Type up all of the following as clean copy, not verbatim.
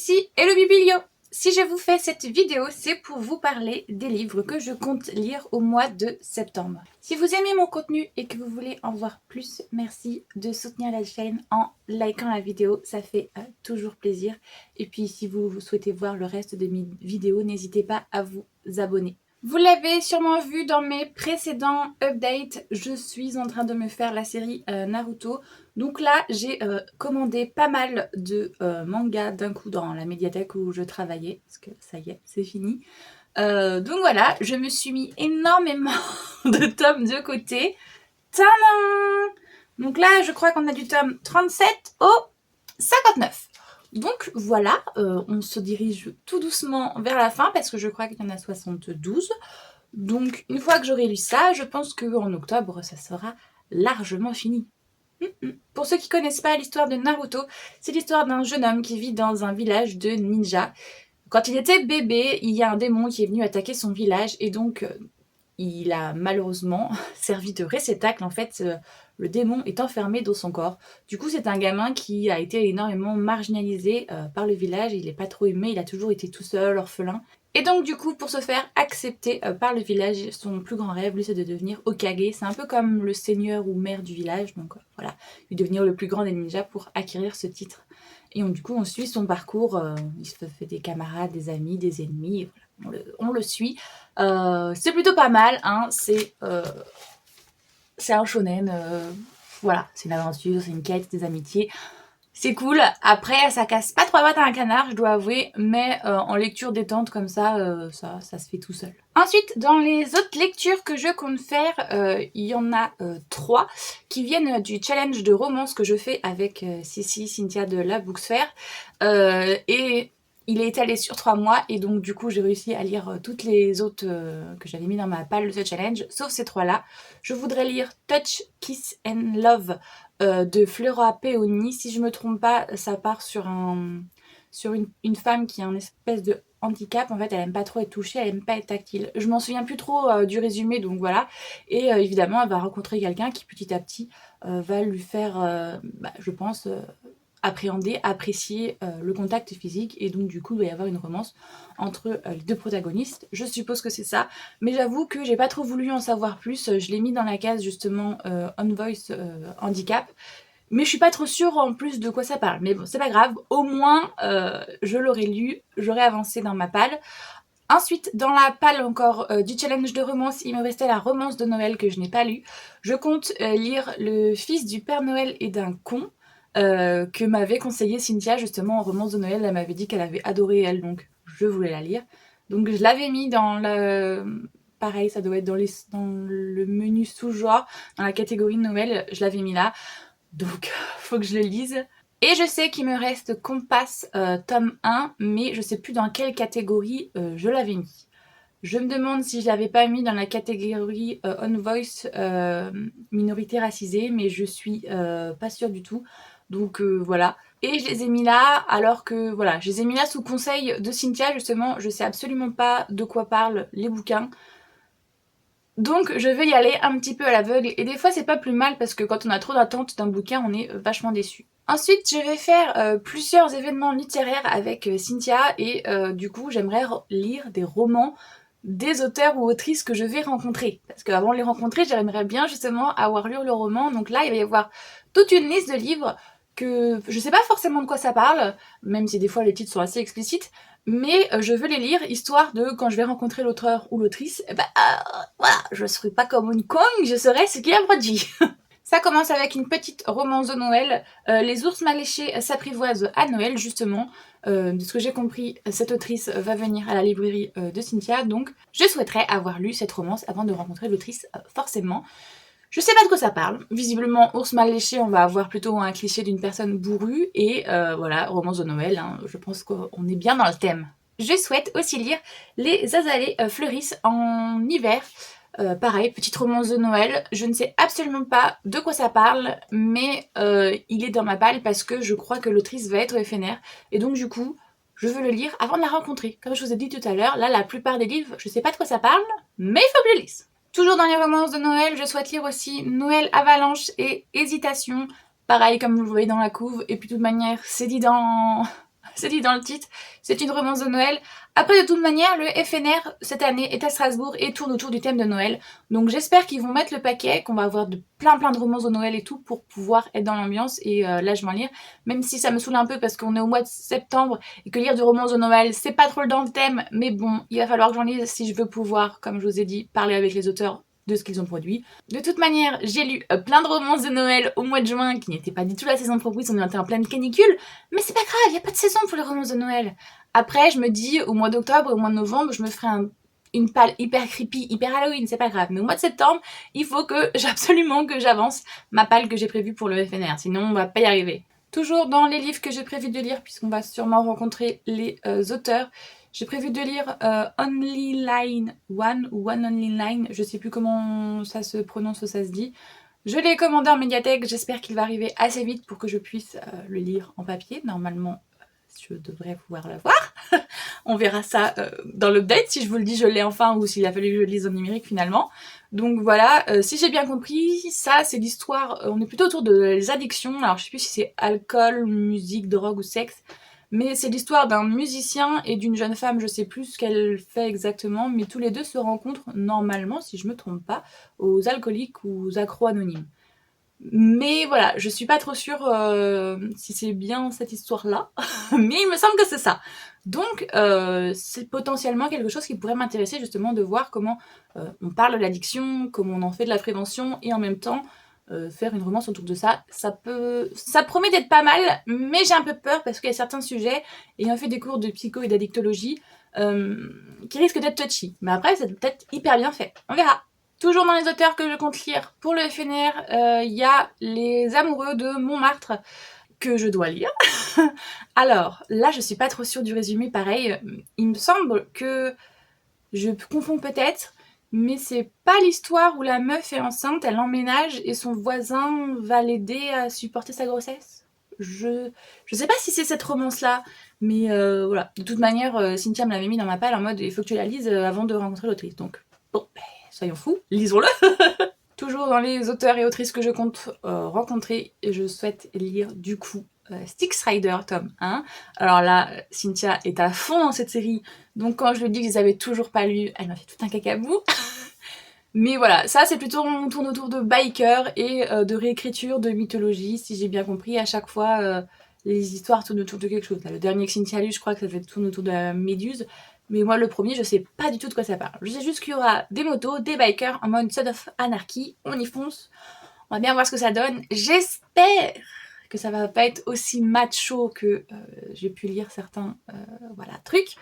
ici Hello Biblio. Si je vous fais cette vidéo, c'est pour vous parler des livres que je compte lire au mois de septembre. Si vous aimez mon contenu et que vous voulez en voir plus, merci de soutenir la chaîne en likant la vidéo, ça fait toujours plaisir. Et puis si vous souhaitez voir le reste de mes vidéos, n'hésitez pas à vous abonner. Vous l'avez sûrement vu dans mes précédents updates, je suis en train de me faire la série Naruto. Donc là, j'ai commandé pas mal de mangas d'un coup dans la médiathèque où je travaillais, parce que ça y est, c'est fini. Donc voilà, je me suis mis énormément de tomes de côté. Tadam! Donc là, je crois qu'on a du tome 37 au 59. Donc voilà, on se dirige tout doucement vers la fin parce que je crois qu'il y en a 72. Donc une fois que j'aurai lu ça, je pense qu'en octobre, ça sera largement fini. Pour ceux qui ne connaissent pas l'histoire de Naruto, c'est l'histoire d'un jeune homme qui vit dans un village de ninjas. Quand il était bébé, il y a un démon qui est venu attaquer son village et donc il a malheureusement servi de réceptacle. En fait, le démon est enfermé dans son corps. Du coup, c'est un gamin qui a été énormément marginalisé par le village. Il n'est pas trop aimé, il a toujours été tout seul, orphelin. Et donc du coup, pour se faire accepter par le village, son plus grand rêve, lui, c'est de devenir Hokage. C'est un peu comme le seigneur ou maire du village. Donc voilà, il devenir le plus grand des ninjas pour acquérir ce titre. Et du coup, on suit son parcours. Il se fait des camarades, des amis, des ennemis. Voilà, on le suit. C'est plutôt pas mal. Hein. C'est un shonen. Voilà, c'est une aventure, c'est une quête, des amitiés. C'est cool. Après, ça casse pas trois pattes à un canard, je dois avouer, mais en lecture détente comme ça, ça se fait tout seul. Ensuite, dans les autres lectures que je compte faire, il y en a 3 qui viennent du challenge de romance que je fais avec Cynthia de la Booksphere. Et il est étalé sur 3 mois et donc du coup j'ai réussi à lire toutes les autres que j'avais mis dans ma palle de ce challenge, sauf ces 3 là. Je voudrais lire Touch, Kiss and Love de Flora Peoni. Si je me trompe pas, ça part sur une femme qui a un espèce de handicap. En fait, elle aime pas trop être touchée, elle aime pas être tactile. Je m'en souviens plus trop du résumé, donc voilà. Et évidemment, elle va rencontrer quelqu'un qui petit à petit va lui faire, je pense, appréhender, apprécier le contact physique, et donc du coup il va y avoir une romance entre les deux protagonistes. Je suppose que c'est ça, mais j'avoue que j'ai pas trop voulu en savoir plus. Je l'ai mis dans la case justement On Voice handicap, mais je suis pas trop sûre en plus de quoi ça parle. Mais bon, c'est pas grave, au moins je l'aurais lu, j'aurais avancé dans ma palle. Ensuite, dans la palle encore du challenge de romance, il me restait la romance de Noël que je n'ai pas lue. Je compte lire Le fils du Père Noël et d'un con, que m'avait conseillé Cynthia justement en romance de Noël. Elle m'avait dit qu'elle avait adoré elle, donc je voulais la lire. Donc je l'avais mis dans le... Pareil, ça doit être dans le menu sous-genre, dans la catégorie de Noël, je l'avais mis là. Donc faut que je le lise. Et je sais qu'il me reste Compass tome 1, mais je sais plus dans quelle catégorie je l'avais mis. Je me demande si je l'avais pas mis dans la catégorie On Voice minorité racisée, mais je suis pas sûre du tout. Donc voilà. Et je les ai mis là, alors que voilà, je les ai mis là sous conseil de Cynthia justement. Je sais absolument pas de quoi parlent les bouquins. Donc je vais y aller un petit peu à l'aveugle, et des fois c'est pas plus mal parce que quand on a trop d'attentes d'un bouquin, on est vachement déçu. Ensuite, je vais faire plusieurs événements littéraires avec Cynthia, et du coup j'aimerais lire des romans des auteurs ou autrices que je vais rencontrer. Parce qu'avant de les rencontrer, j'aimerais bien justement avoir lu le roman. Donc là, il va y avoir toute une liste de livres que je sais pas forcément de quoi ça parle, même si des fois les titres sont assez explicites, mais je veux les lire, histoire de, quand je vais rencontrer l'auteur ou l'autrice, voilà, je serai pas comme une conne, je saurai ce qu'il a produit. Ça commence avec une petite romance de Noël. Les ours mal léchés s'apprivoisent à Noël, justement. De ce que j'ai compris, cette autrice va venir à la librairie de Cynthia, donc je souhaiterais avoir lu cette romance avant de rencontrer l'autrice, forcément. Je sais pas de quoi ça parle. Visiblement, ours mal léché, on va avoir plutôt un cliché d'une personne bourrue, et voilà, romance de Noël, hein, je pense qu'on est bien dans le thème. Je souhaite aussi lire Les azalées fleurissent en hiver. Pareil, petite romance de Noël. Je ne sais absolument pas de quoi ça parle, mais il est dans ma palle parce que je crois que l'autrice va être éphémère. Et donc du coup, je veux le lire avant de la rencontrer. Comme je vous ai dit tout à l'heure, là, la plupart des livres, je sais pas de quoi ça parle, mais il faut que je le lise. Toujours dans les romances de Noël, je souhaite lire aussi Noël Avalanche et Hésitation. Pareil, comme vous le voyez dans la couve. Et puis de toute manière, c'est dit dans c'est dit dans le titre, c'est une romance de Noël. Après, de toute manière, le FNR, cette année, est à Strasbourg et tourne autour du thème de Noël. Donc j'espère qu'ils vont mettre le paquet, qu'on va avoir plein de romances de Noël et tout pour pouvoir être dans l'ambiance et là je vais en lire. Même si ça me saoule un peu parce qu'on est au mois de septembre et que lire du romance de Noël, c'est pas trop dans le thème. Mais bon, il va falloir que j'en lise si je veux pouvoir, comme je vous ai dit, parler avec les auteurs de ce qu'ils ont produit. De toute manière, j'ai lu plein de romances de Noël au mois de juin qui n'étaient pas du tout la saison propice, on était en pleine canicule, mais c'est pas grave, il n'y a pas de saison pour les romances de Noël. Après, je me dis, au mois d'octobre et au mois de novembre, je me ferai une palle hyper creepy, hyper Halloween, c'est pas grave. Mais au mois de septembre, il faut que absolument que j'avance ma palle que j'ai prévue pour le FNR, sinon on va pas y arriver. Toujours dans les livres que j'ai prévu de lire, puisqu'on va sûrement rencontrer les auteurs, j'ai prévu de lire Only Line One ou One Only Line, je sais plus comment ça se prononce ou ça se dit. Je l'ai commandé en médiathèque, j'espère qu'il va arriver assez vite pour que je puisse le lire en papier. Normalement, je devrais pouvoir le voir. On verra ça dans l'update, si je vous le dis je l'ai enfin ou s'il a fallu que je le lise en numérique finalement. Donc voilà, si j'ai bien compris, ça c'est l'histoire, on est plutôt autour des addictions, alors je sais plus si c'est alcool, musique, drogue ou sexe, mais c'est l'histoire d'un musicien et d'une jeune femme, je sais plus ce qu'elle fait exactement, mais tous les deux se rencontrent normalement, si je me trompe pas, aux alcooliques ou aux accros anonymes. Mais voilà, je suis pas trop sûre si c'est bien cette histoire-là, mais il me semble que c'est ça. Donc c'est potentiellement quelque chose qui pourrait m'intéresser justement de voir comment on parle de l'addiction, comment on en fait de la prévention et en même temps faire une romance autour de ça. Ça promet d'être pas mal, mais j'ai un peu peur parce qu'il y a certains sujets, ayant fait des cours de psycho et d'addictologie, qui risquent d'être touchy. Mais après, c'est peut-être hyper bien fait. On verra. Toujours dans les auteurs que je compte lire pour le FNR, il y a Les Amoureux de Montmartre que je dois lire. Alors, là, je suis pas trop sûre du résumé, pareil. Il me semble que je confonds peut-être, mais c'est pas l'histoire où la meuf est enceinte, elle emménage et son voisin va l'aider à supporter sa grossesse. Je sais pas si c'est cette romance-là, mais voilà. De toute manière, Cynthia me l'avait mis dans ma palle en mode il faut que tu la lises avant de rencontrer l'autrice. Donc, bon, soyons fous, lisons-le. Toujours dans les auteurs et autrices que je compte rencontrer, je souhaite lire du coup Styx Rider tome 1. Alors là, Cynthia est à fond dans cette série, donc quand je lui dis que je les avais toujours pas lus, elle m'a fait tout un cacabou. Mais voilà, ça c'est plutôt, on tourne autour de bikers et de réécriture de mythologie, si j'ai bien compris. À chaque fois, les histoires tournent autour de quelque chose. Là, le dernier que Cynthia a lu, je crois que ça devait tourner autour de la Méduse. Mais moi, le premier, je sais pas du tout de quoi ça parle. Je sais juste qu'il y aura des motos, des bikers en mode Son of Anarchy. On y fonce. On va bien voir ce que ça donne. J'espère que ça va pas être aussi macho que j'ai pu lire certains voilà, trucs.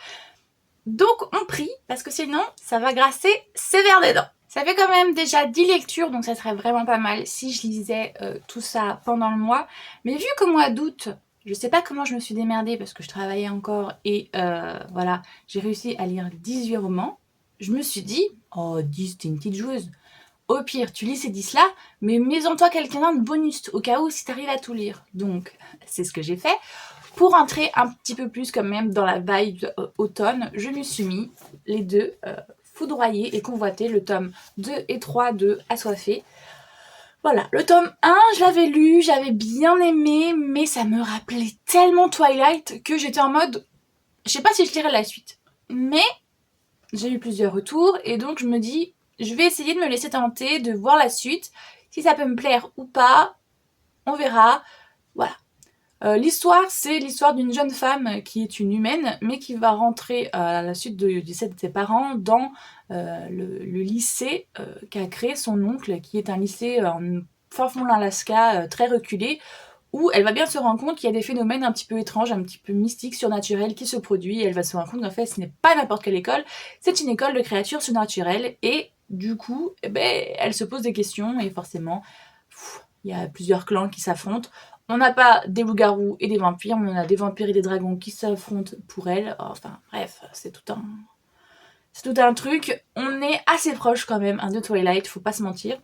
Donc on prie, parce que sinon, ça va grasser sévère des dents. Ça fait quand même déjà 10 lectures, donc ça serait vraiment pas mal si je lisais tout ça pendant le mois. Mais vu qu'au mois d'août, je sais pas comment je me suis démerdée parce que je travaillais encore et voilà, j'ai réussi à lire 18 romans. Je me suis dit, oh 10, t'es une petite joueuse. Au pire, tu lis ces 10-là, mais mets-en-toi quelqu'un de bonus au cas où si t'arrives à tout lire. Donc, c'est ce que j'ai fait. Pour entrer un petit peu plus quand même dans la vibe automne, je me suis mis les deux foudroyés et convoités, le tome 2 et 3 de Assoiffé. Voilà, le tome 1, je l'avais lu, j'avais bien aimé, mais ça me rappelait tellement Twilight que j'étais en mode, je sais pas si je lirai la suite. Mais j'ai eu plusieurs retours et donc je me dis, je vais essayer de me laisser tenter, de voir la suite. Si ça peut me plaire ou pas, on verra. Voilà. L'histoire, c'est l'histoire d'une jeune femme qui est une humaine, mais qui va rentrer à la suite du décès de ses parents dans le lycée qu'a créé son oncle, qui est un lycée en fin fond de l'Alaska, très reculé, où elle va bien se rendre compte qu'il y a des phénomènes un petit peu étranges, un petit peu mystiques, surnaturels qui se produisent, et elle va se rendre compte qu'en fait ce n'est pas n'importe quelle école, c'est une école de créatures surnaturelles, et du coup, eh ben, elle se pose des questions, et forcément, il y a plusieurs clans qui s'affrontent. On n'a pas des loups-garous et des vampires, mais on a des vampires et des dragons qui s'affrontent pour elle. Enfin, bref, c'est tout un truc. On est assez proche quand même de Twilight, faut pas se mentir.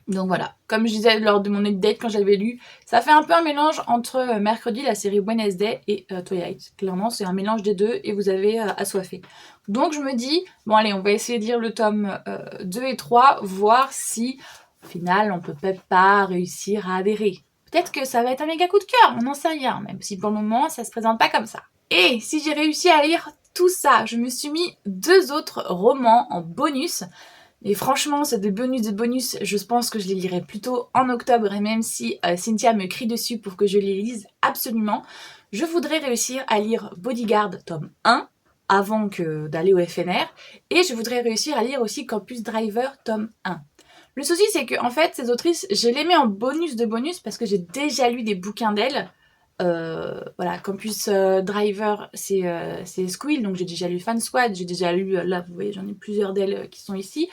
Donc voilà, comme je disais lors de mon update quand j'avais lu, ça fait un peu un mélange entre Mercredi, la série Wednesday et Twilight. Clairement, c'est un mélange des deux et vous avez Assoiffé. Donc je me dis, bon allez, on va essayer de lire le tome 2 et 3, voir si au final on peut peut-être pas réussir à adhérer. peut-être que ça va être un méga coup de cœur, on n'en sait rien, même si pour le moment ça se présente pas comme ça. Et si j'ai réussi à lire tout ça, je me suis mis 2 autres romans en bonus. Et franchement, c'est des bonus, je pense que je les lirai plutôt en octobre, et même si Cynthia me crie dessus pour que je les lise absolument, je voudrais réussir à lire Bodyguard tome 1 avant d'aller au FNR, et je voudrais réussir à lire aussi Campus Driver tome 1. Le souci, c'est que en fait, ces autrices, je les mets en bonus de bonus parce que j'ai déjà lu des bouquins d'elles. Voilà, Campus Driver, c'est Squill, donc j'ai déjà lu Fan Squad, j'ai déjà lu, là vous voyez, j'en ai plusieurs d'elles qui sont ici.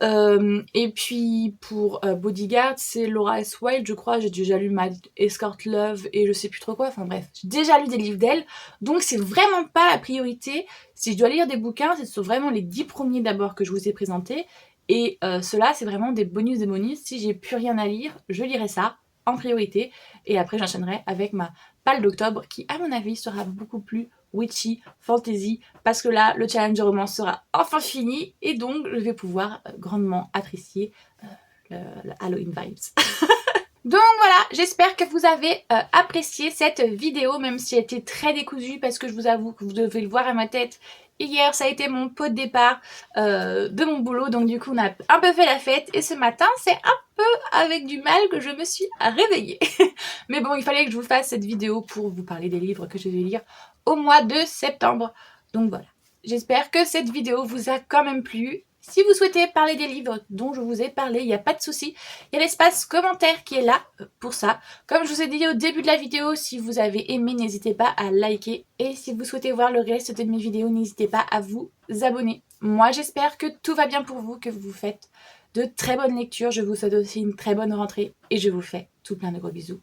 Et puis pour Bodyguard, c'est Laura S. Wilde, je crois, j'ai déjà lu My Escort Love et je sais plus trop quoi, enfin bref, j'ai déjà lu des livres d'elle, donc c'est vraiment pas la priorité. Si je dois lire des bouquins, ce sont vraiment les 10 premiers d'abord que je vous ai présentés, et ceux-là, c'est vraiment des bonus des bonus. Si j'ai plus rien à lire, je lirai ça en priorité, et après j'enchaînerai avec ma palle d'octobre qui, à mon avis, sera beaucoup plus witchy, fantasy, parce que là, le challenge de romance sera enfin fini, et donc je vais pouvoir grandement apprécier le Halloween vibes. Donc voilà, j'espère que vous avez apprécié cette vidéo, même si elle était très décousue, parce que je vous avoue que vous devez le voir à ma tête. Hier, ça a été mon pot de départ de mon boulot, donc du coup, on a un peu fait la fête. Et ce matin, c'est un peu avec du mal que je me suis réveillée. Mais bon, il fallait que je vous fasse cette vidéo pour vous parler des livres que je vais lire au mois de septembre. Donc voilà, j'espère que cette vidéo vous a quand même plu. Si vous souhaitez parler des livres dont je vous ai parlé, il n'y a pas de souci. Il y a l'espace commentaire qui est là pour ça. Comme je vous ai dit au début de la vidéo, si vous avez aimé, n'hésitez pas à liker. Et si vous souhaitez voir le reste de mes vidéos, n'hésitez pas à vous abonner. Moi, j'espère que tout va bien pour vous, que vous faites de très bonnes lectures. Je vous souhaite aussi une très bonne rentrée et je vous fais tout plein de gros bisous.